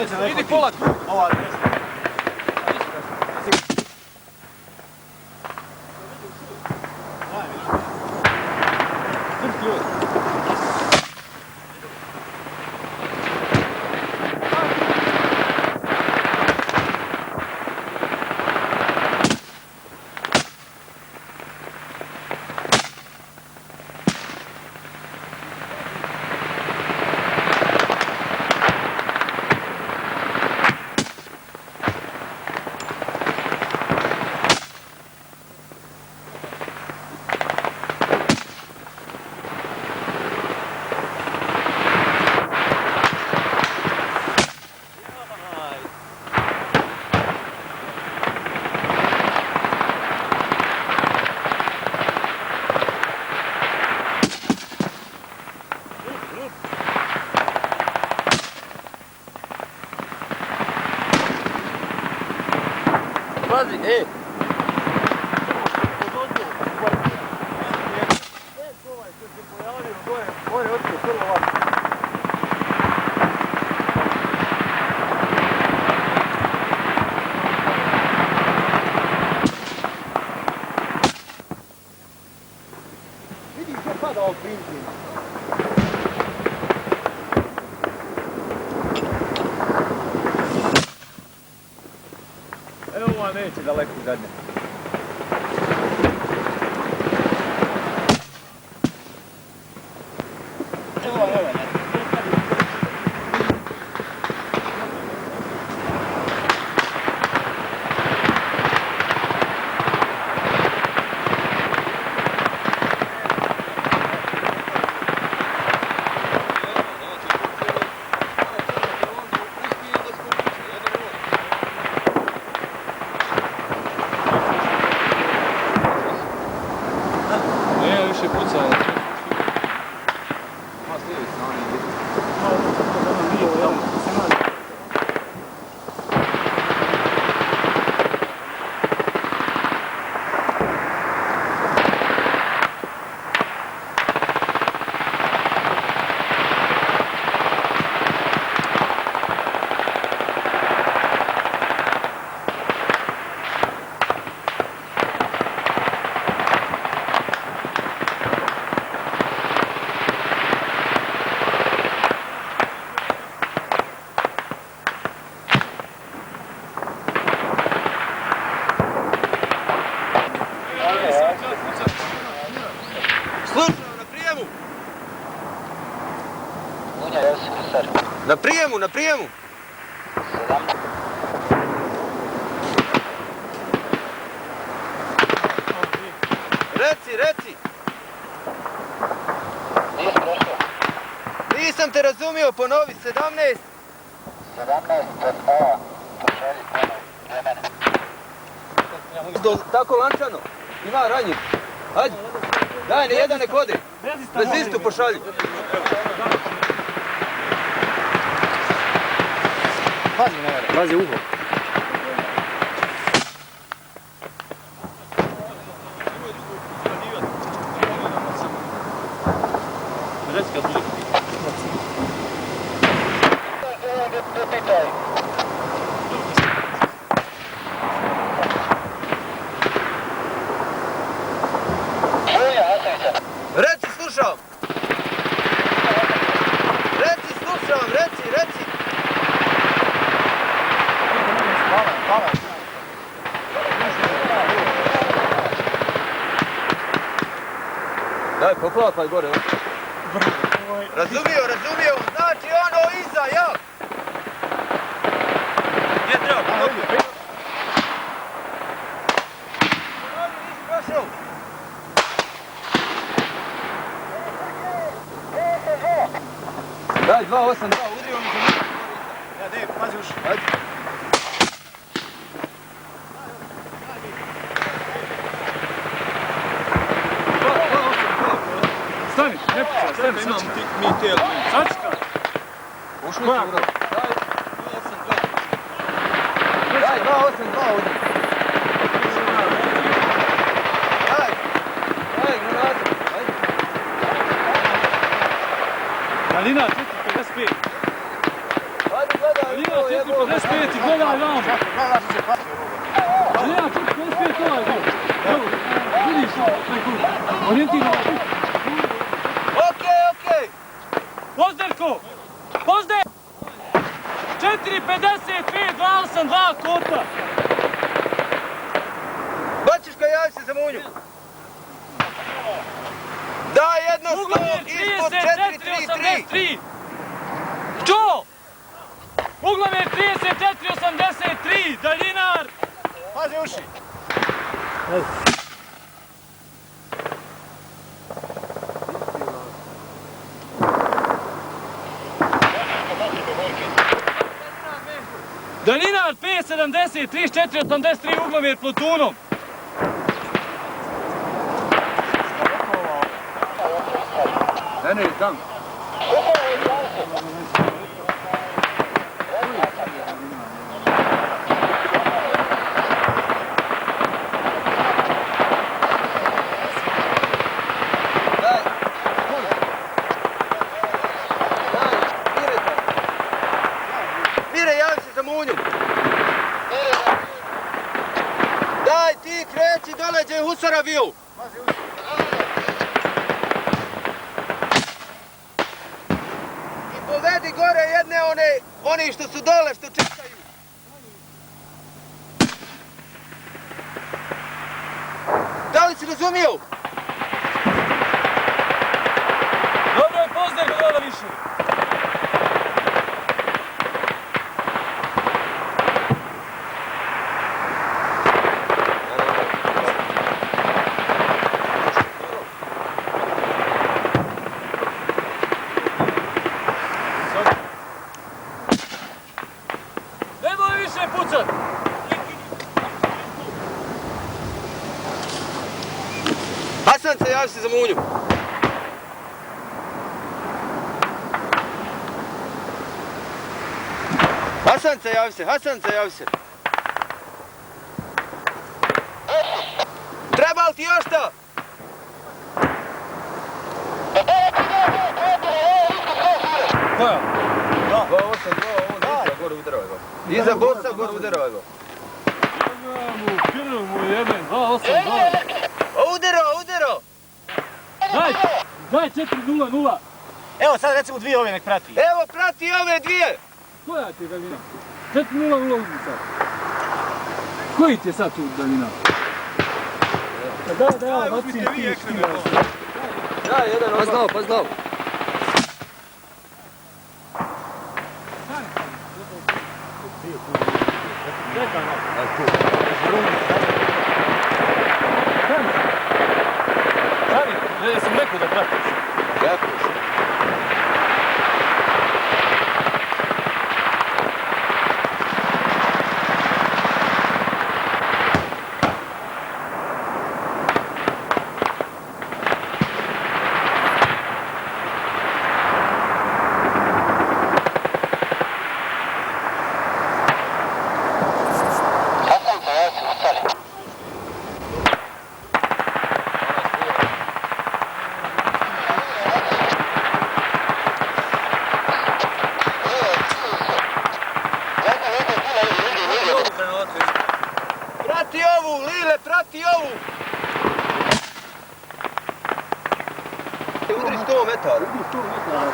Idi polako. Ova desna. Pazi, ej! Vidi gdje pada ovog princi. Evo ova neće daleko zadnje. Evo. Nije više pucao. Na prijemu, na prijemu! Reci! Nisam te razumio, ponovi, 17! 17, pošalji ponovo, Tako lančano, ima ranjen. Hajde, daj, ne jedan nek ode. Bez istu pošalji. Pazi uho. Reci, slušam! Reci! Daj, poklapaj gore. Razumio, znači ono iza, ja! Gdje treba? Prošao! Daj, 2-8-2, udrio mi se. Ja, Dej, pazi uši. Ajde. Stani, ne pucaj, stani, Imam sačekaj. mi tijelo. Sačekaj. Ušli su, bro. Daj, 2-8-2 udri. Daj, granatu. Ajde. Malina, 455. Ajde, gledaj. Dalina 4.55 i gledaj vamo. Dalina 4.55 ovaj gol. Evo, vidiš taj gol. Orijentirno. Okej. Pozderko! Pozder! 4.55, 2.82 kota. Bačiška, javi se za Munju. Daj jedno 100 ispod 4.33. Čo? Uglavir 34.83, Daljinar! Pazi uši! Daljinar 5.70, 34.83, Uglavir Plutunom. Ne, tam. Mire, javi se za Munju. Daj, ti kreći dole gdje je Husara bio. I povedi gore jedne oni što su dole, što čekaju. Da li si razumio? Dobro je Pozder gola više. Nemoj više pucat! Hasance, javi se za Munju. Hasance, javi se. Treba li ti još to? Koja? Ovo sam gore udarao je go. Iza bossa gore udarao je go. Krv mu jeben, 2.82. Udarao! Daj 4.00. Evo sad recimo dvije ove nek prati. Evo, prati ove dvije! Koja ti je Dalina? 4.00 uzmi sad. Koji ti je sad tu Dalina? Da, ja bacim ti štima. Da, jedan pa znao. Ja sam rekao da pratiš. Jako si. Hasance, javi se, ustali. Prati ovu, Lile, prati ovu! Udri 100 metara. Udri 100 metara,